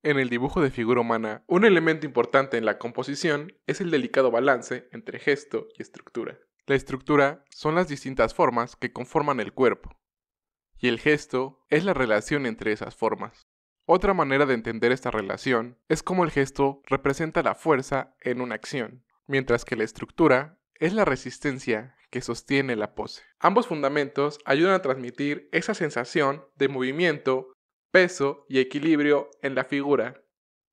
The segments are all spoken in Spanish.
En el dibujo de figura humana, un elemento importante en la composición es el delicado balance entre gesto y estructura. La estructura son las distintas formas que conforman el cuerpo, y el gesto es la relación entre esas formas. Otra manera de entender esta relación es cómo el gesto representa la fuerza en una acción, mientras que la estructura es la resistencia que sostiene la pose. Ambos fundamentos ayudan a transmitir esa sensación de movimiento, peso y equilibrio en la figura.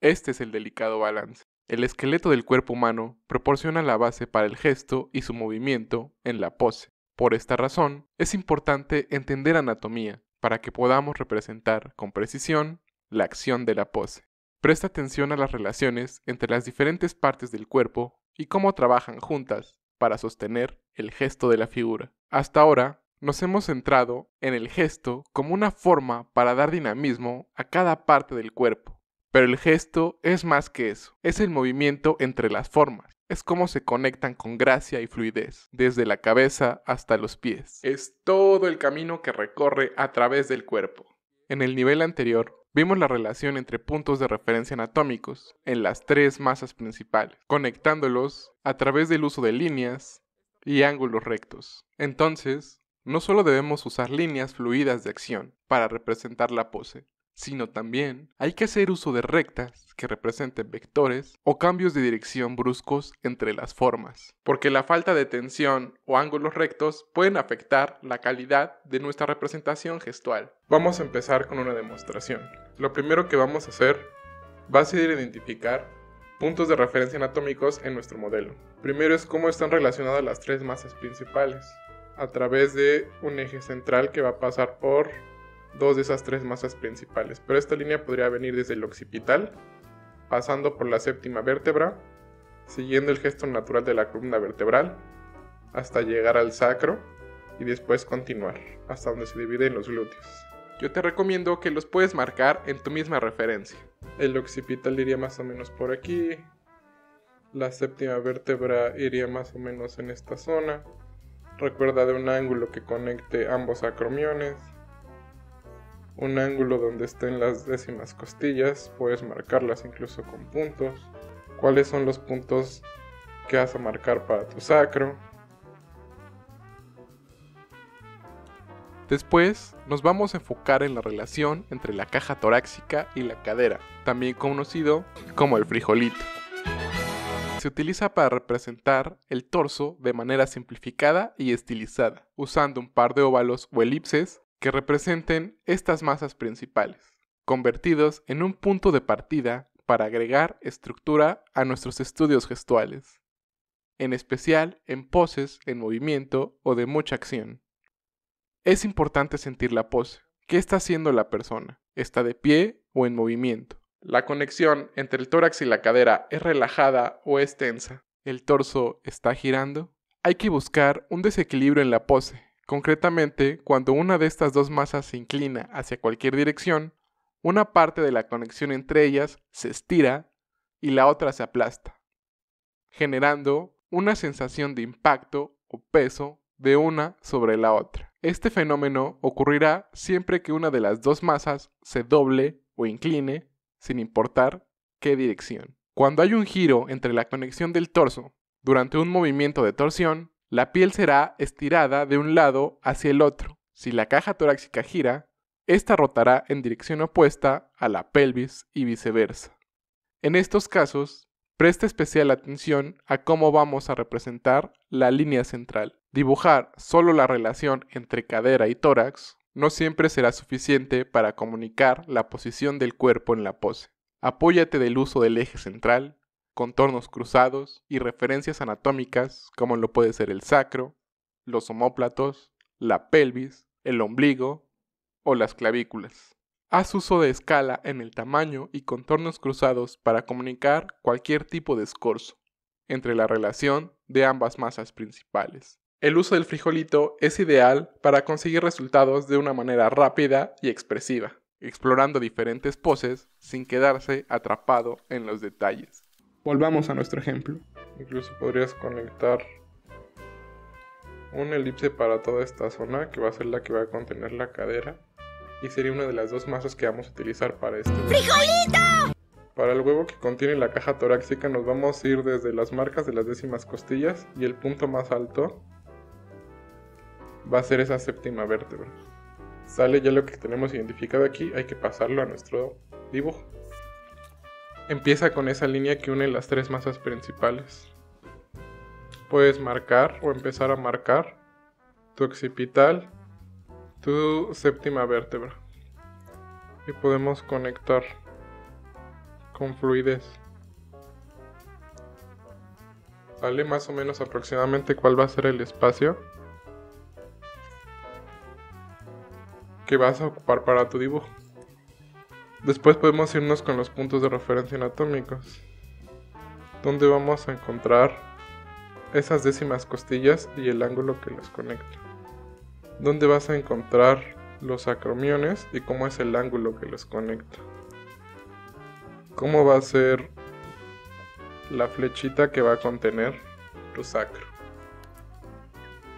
Este es el delicado balance. El esqueleto del cuerpo humano proporciona la base para el gesto y su movimiento en la pose. Por esta razón, es importante entender anatomía para que podamos representar con precisión la acción de la pose. Presta atención a las relaciones entre las diferentes partes del cuerpo y cómo trabajan juntas para sostener el gesto de la figura. Hasta ahora, nos hemos centrado en el gesto como una forma para dar dinamismo a cada parte del cuerpo. Pero el gesto es más que eso, es el movimiento entre las formas, es cómo se conectan con gracia y fluidez, desde la cabeza hasta los pies. Es todo el camino que recorre a través del cuerpo. En el nivel anterior, vimos la relación entre puntos de referencia anatómicos en las tres masas principales, conectándolos a través del uso de líneas y ángulos rectos. Entonces, no solo debemos usar líneas fluidas de acción para representar la pose, sino también hay que hacer uso de rectas que representen vectores o cambios de dirección bruscos entre las formas, porque la falta de tensión o ángulos rectos pueden afectar la calidad de nuestra representación gestual. Vamos a empezar con una demostración. Lo primero que vamos a hacer va a ser identificar puntos de referencia anatómicos en nuestro modelo. Primero es cómo están relacionadas las tres masas principales, a través de un eje central que va a pasar por dos de esas tres masas principales, pero esta línea podría venir desde el occipital, pasando por la séptima vértebra, siguiendo el gesto natural de la columna vertebral, hasta llegar al sacro y después continuar, hasta donde se dividen los glúteos. Yo te recomiendo que los puedes marcar en tu misma referencia. El occipital iría más o menos por aquí, la séptima vértebra iría más o menos en esta zona. Recuerda de un ángulo que conecte ambos acromiones. Un ángulo donde estén las décimas costillas, puedes marcarlas incluso con puntos. ¿Cuáles son los puntos que vas a marcar para tu sacro? Después nos vamos a enfocar en la relación entre la caja torácica y la cadera, también conocido como el frijolito. Se utiliza para representar el torso de manera simplificada y estilizada, usando un par de óvalos o elipses que representen estas masas principales, convertidos en un punto de partida para agregar estructura a nuestros estudios gestuales, en especial en poses en movimiento o de mucha acción. Es importante sentir la pose. ¿Qué está haciendo la persona? ¿Está de pie o en movimiento? La conexión entre el tórax y la cadera es relajada o es tensa. ¿El torso está girando? Hay que buscar un desequilibrio en la pose. Concretamente, cuando una de estas dos masas se inclina hacia cualquier dirección, una parte de la conexión entre ellas se estira y la otra se aplasta, generando una sensación de impacto o peso de una sobre la otra. Este fenómeno ocurrirá siempre que una de las dos masas se doble o incline, sin importar qué dirección. Cuando hay un giro entre la conexión del torso durante un movimiento de torsión, la piel será estirada de un lado hacia el otro. Si la caja torácica gira, esta rotará en dirección opuesta a la pelvis y viceversa. En estos casos, presta especial atención a cómo vamos a representar la línea central. Dibujar solo la relación entre cadera y tórax no siempre será suficiente para comunicar la posición del cuerpo en la pose. Apóyate del uso del eje central, contornos cruzados y referencias anatómicas como lo puede ser el sacro, los omóplatos, la pelvis, el ombligo o las clavículas. Haz uso de escala en el tamaño y contornos cruzados para comunicar cualquier tipo de escorzo entre la relación de ambas masas principales. El uso del frijolito es ideal para conseguir resultados de una manera rápida y expresiva, explorando diferentes poses sin quedarse atrapado en los detalles. Volvamos a nuestro ejemplo. Incluso podrías conectar un elipse para toda esta zona, que va a ser la que va a contener la cadera, y sería una de las dos masas que vamos a utilizar para este. ¡Frijolito! Para el huevo que contiene la caja torácica nos vamos a ir desde las marcas de las décimas costillas y el punto más alto va a ser esa séptima vértebra. Sale ya lo que tenemos identificado aquí, hay que pasarlo a nuestro dibujo. Empieza con esa línea que une las tres masas principales. Puedes marcar o empezar a marcar tu occipital, tu séptima vértebra. Y podemos conectar con fluidez. Sale más o menos aproximadamente cuál va a ser el espacio que vas a ocupar para tu dibujo. Después podemos irnos con los puntos de referencia anatómicos, donde vamos a encontrar esas décimas costillas y el ángulo que los conecta. Donde vas a encontrar los acromiones y cómo es el ángulo que los conecta. Cómo va a ser la flechita que va a contener tu sacro.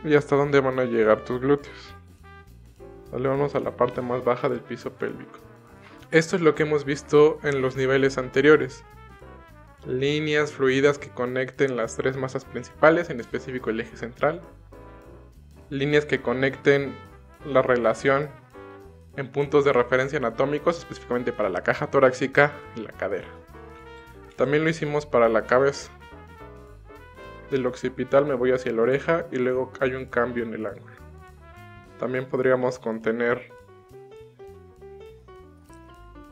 Y hasta dónde van a llegar tus glúteos. Vale, vamos a la parte más baja del piso pélvico. Esto es lo que hemos visto en los niveles anteriores. Líneas fluidas que conecten las tres masas principales, en específico el eje central. Líneas que conecten la relación en puntos de referencia anatómicos, específicamente para la caja torácica y la cadera. También lo hicimos para la cabeza. Del occipital me voy hacia la oreja y luego hay un cambio en el ángulo. También podríamos contener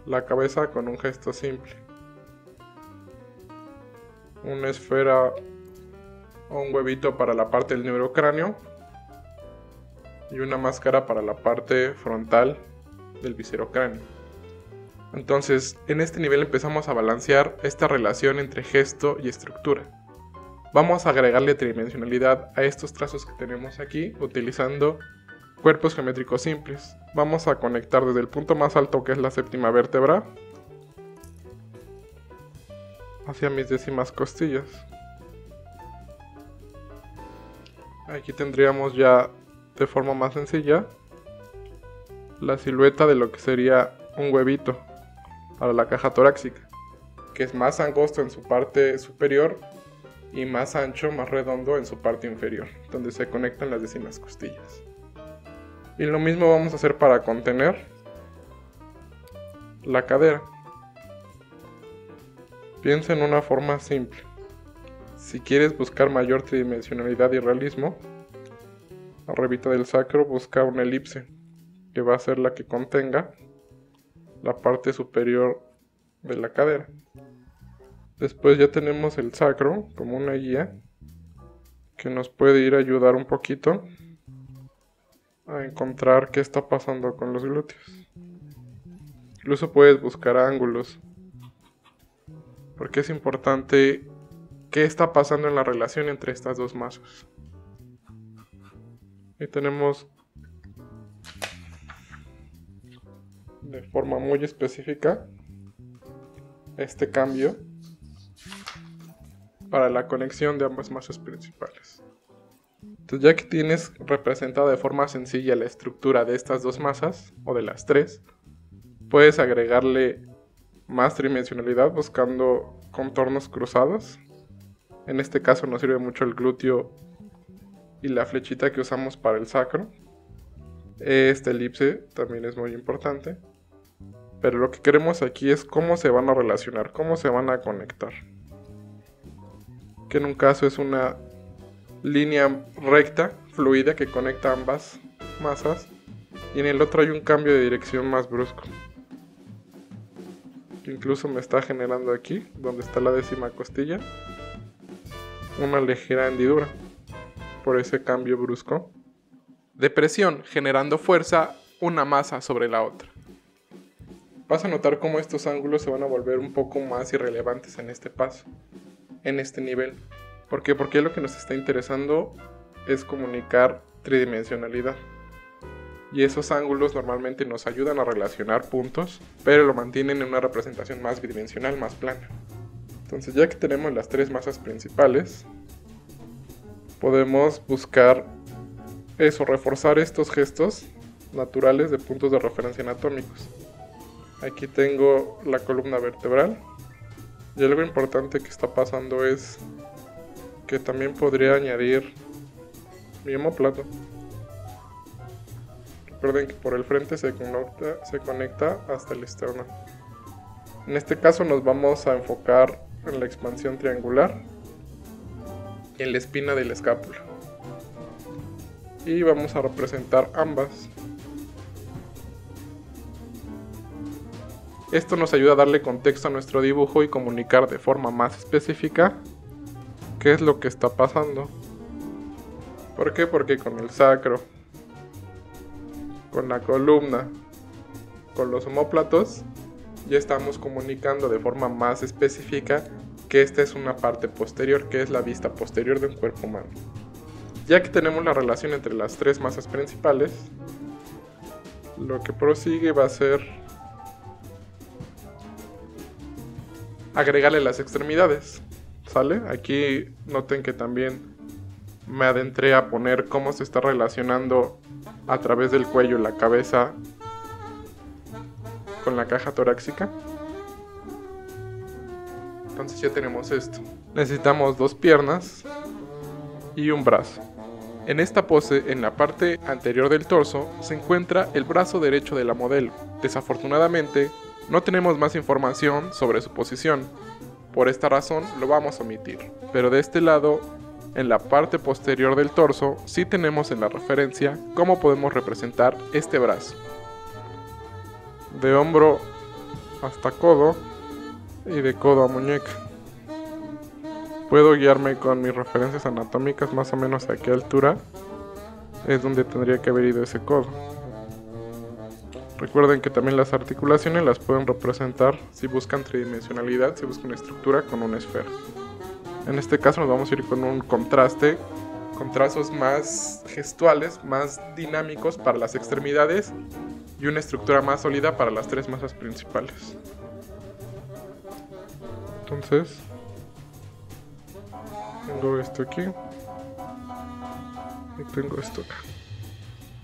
la cabeza con un gesto simple. Una esfera o un huevito para la parte del neurocráneo y una máscara para la parte frontal del viscerocráneo. Entonces, en este nivel empezamos a balancear esta relación entre gesto y estructura. Vamos a agregarle tridimensionalidad a estos trazos que tenemos aquí utilizando cuerpos geométricos simples. Vamos a conectar desde el punto más alto, que es la séptima vértebra, hacia mis décimas costillas. Aquí tendríamos ya de forma más sencilla la silueta de lo que sería un huevito para la caja torácica, que es más angosto en su parte superior y más ancho, más redondo en su parte inferior, donde se conectan las décimas costillas. Y lo mismo vamos a hacer para contener la cadera. Piensa en una forma simple. Si quieres buscar mayor tridimensionalidad y realismo, arribita del sacro busca una elipse, que va a ser la que contenga la parte superior de la cadera. Después ya tenemos el sacro como una guía que nos puede ir a ayudar un poquito a encontrar qué está pasando con los glúteos. Incluso puedes buscar ángulos, porque es importante qué está pasando en la relación entre estas dos masas. Y tenemos de forma muy específica este cambio para la conexión de ambas masas principales. Entonces, ya que tienes representada de forma sencilla la estructura de estas dos masas, o de las tres, puedes agregarle más tridimensionalidad buscando contornos cruzados. En este caso nos sirve mucho el glúteo y la flechita que usamos para el sacro. Esta elipse también es muy importante. Pero lo que queremos aquí es cómo se van a relacionar, cómo se van a conectar. Que en un caso es una línea recta, fluida, que conecta ambas masas. Y en el otro hay un cambio de dirección más brusco, que incluso me está generando aquí, donde está la décima costilla, una ligera hendidura por ese cambio brusco de presión, generando fuerza una masa sobre la otra. Vas a notar cómo estos ángulos se van a volver un poco más irrelevantes en este paso, en este nivel. ¿Por qué? Porque lo que nos está interesando es comunicar tridimensionalidad. Y esos ángulos normalmente nos ayudan a relacionar puntos, pero lo mantienen en una representación más bidimensional, más plana. Entonces, ya que tenemos las tres masas principales, podemos buscar eso, reforzar estos gestos naturales de puntos de referencia anatómicos. Aquí tengo la columna vertebral, Y algo importante que está pasando es que también podría añadir mi omóplato. Recuerden que por el frente se conecta hasta el esternón. En este caso nos vamos a enfocar en la expansión triangular y en la espina de la escápula. Y vamos a representar ambas. Esto nos ayuda a darle contexto a nuestro dibujo y comunicar de forma más específica qué es lo que está pasando. ¿Por qué? Porque con el sacro, con la columna, con los omóplatos, ya estamos comunicando de forma más específica que esta es una parte posterior, que es la vista posterior de un cuerpo humano. Ya que tenemos la relación entre las tres masas principales, lo que prosigue va a ser agregarle las extremidades, ¿sale? Aquí noten que también me adentré a poner cómo se está relacionando a través del cuello la cabeza con la caja torácica. Entonces ya tenemos esto. Necesitamos 2 piernas y un brazo. En esta pose, en la parte anterior del torso, se encuentra el brazo derecho de la modelo. Desafortunadamente, no tenemos más información sobre su posición. Por esta razón, lo vamos a omitir. Pero de este lado, en la parte posterior del torso, sí tenemos en la referencia cómo podemos representar este brazo. De hombro hasta codo y de codo a muñeca. Puedo guiarme con mis referencias anatómicas más o menos a qué altura es donde tendría que haber ido ese codo. Recuerden que también las articulaciones las pueden representar si buscan tridimensionalidad, si buscan estructura con una esfera. En este caso nos vamos a ir con un contraste, con trazos más gestuales, más dinámicos para las extremidades y una estructura más sólida para las 3 masas principales. Entonces, tengo esto aquí y tengo esto acá.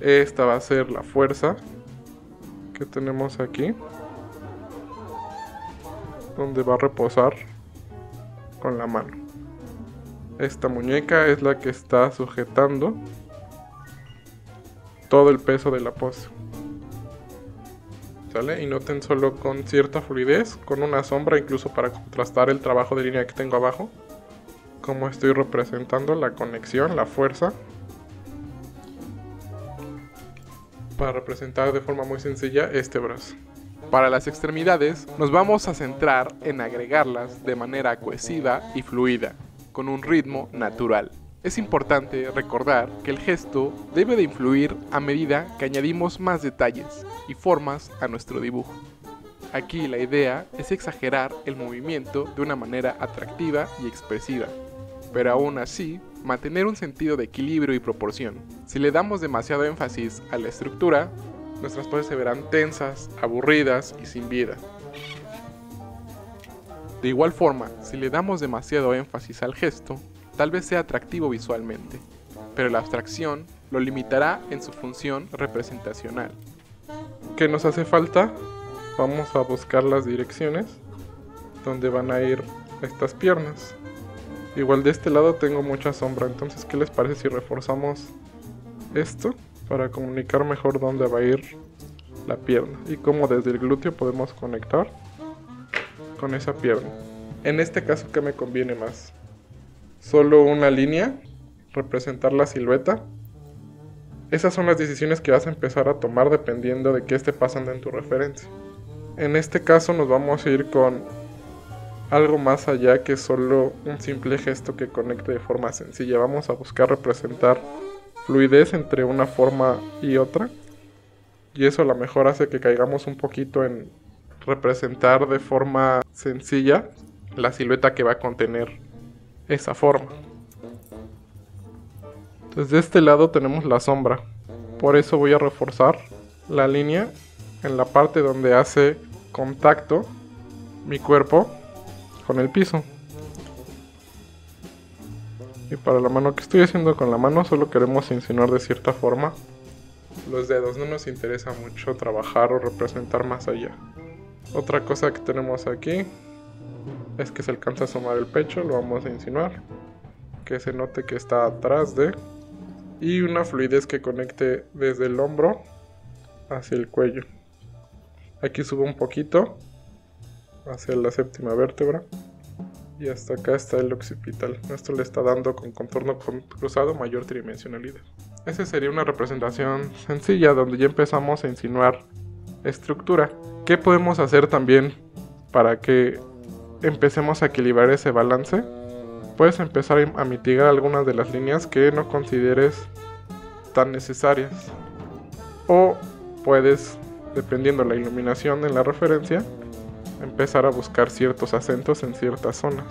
Esta va a ser la fuerza que tenemos aquí, donde va a reposar con la mano. Esta muñeca es la que está sujetando todo el peso de la pose. ¿Sale? Y noten solo con cierta fluidez, con una sombra incluso para contrastar el trabajo de línea que tengo abajo, cómo estoy representando la conexión, la fuerza, para representar de forma muy sencilla este brazo. Para las extremidades nos vamos a centrar en agregarlas de manera cohesiva y fluida, con un ritmo natural. Es importante recordar que el gesto debe de influir a medida que añadimos más detalles y formas a nuestro dibujo. Aquí la idea es exagerar el movimiento de una manera atractiva y expresiva, pero aún así mantener un sentido de equilibrio y proporción. Si le damos demasiado énfasis a la estructura, nuestras poses se verán tensas, aburridas y sin vida. De igual forma, si le damos demasiado énfasis al gesto, tal vez sea atractivo visualmente, pero la abstracción lo limitará en su función representacional. ¿Qué nos hace falta? Vamos a buscar las direcciones donde van a ir estas piernas. Igual de este lado tengo mucha sombra, entonces ¿qué les parece si reforzamos esto para comunicar mejor dónde va a ir la pierna y cómo desde el glúteo podemos conectar con esa pierna? En este caso, ¿qué me conviene más? ¿Solo una línea? ¿Representar la silueta? Esas son las decisiones que vas a empezar a tomar dependiendo de qué esté pasando en tu referencia. En este caso nos vamos a ir con algo más allá que solo un simple gesto que conecte de forma sencilla. Vamos a buscar representar fluidez entre una forma y otra, y eso a lo mejor hace que caigamos un poquito en representar de forma sencilla la silueta que va a contener esa forma. Entonces de este lado tenemos la sombra, por eso voy a reforzar la línea en la parte donde hace contacto mi cuerpo con el piso. Y para la mano, que estoy haciendo con la mano, solo queremos insinuar de cierta forma los dedos, no nos interesa mucho trabajar o representar más allá. Otra cosa que tenemos aquí es que se alcanza a asomar el pecho, lo vamos a insinuar, que se note que está atrás de, y una fluidez que conecte desde el hombro hacia el cuello. Aquí subo un poquito hacia la séptima vértebra y hasta acá está el occipital. Esto le está dando con contorno cruzado mayor tridimensionalidad. Esa sería una representación sencilla donde ya empezamos a insinuar estructura. ¿Qué podemos hacer también para que empecemos a equilibrar ese balance? Puedes empezar a mitigar algunas de las líneas que no consideres tan necesarias, o puedes, dependiendo de la iluminación en la referencia, empezar a buscar ciertos acentos en ciertas zonas.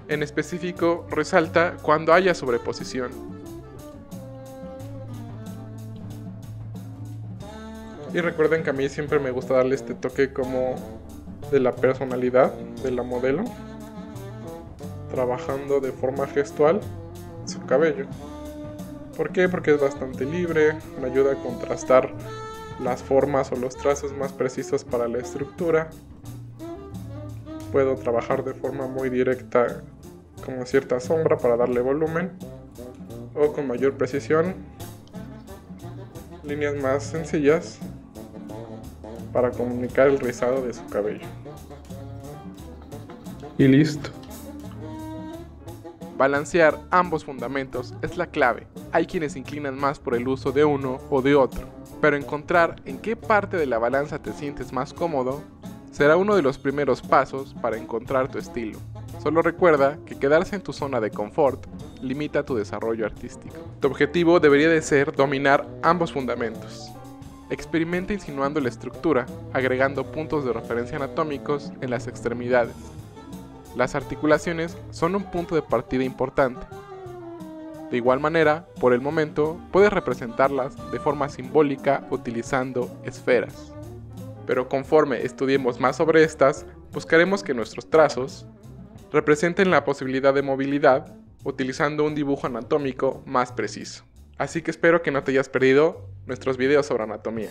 En específico, resalta cuando haya sobreposición. Y recuerden que a mí siempre me gusta darle este toque como de la personalidad de la modelo, trabajando de forma gestual su cabello. ¿Por qué? Porque es bastante libre, me ayuda a contrastar las formas o los trazos más precisos para la estructura. Puedo trabajar de forma muy directa como cierta sombra para darle volumen, o con mayor precisión líneas más sencillas para comunicar el rizado de su cabello. Y listo. Balancear ambos fundamentos es la clave. Hay quienes se inclinan más por el uso de uno o de otro, pero encontrar en qué parte de la balanza te sientes más cómodo será uno de los primeros pasos para encontrar tu estilo. Solo recuerda que quedarse en tu zona de confort limita tu desarrollo artístico. Tu objetivo debería de ser dominar ambos fundamentos. Experimenta insinuando la estructura, agregando puntos de referencia anatómicos en las extremidades. Las articulaciones son un punto de partida importante. De igual manera, por el momento, puedes representarlas de forma simbólica utilizando esferas. Pero conforme estudiemos más sobre estas, buscaremos que nuestros trazos representen la posibilidad de movilidad utilizando un dibujo anatómico más preciso. Así que espero que no te hayas perdido nuestros videos sobre anatomía.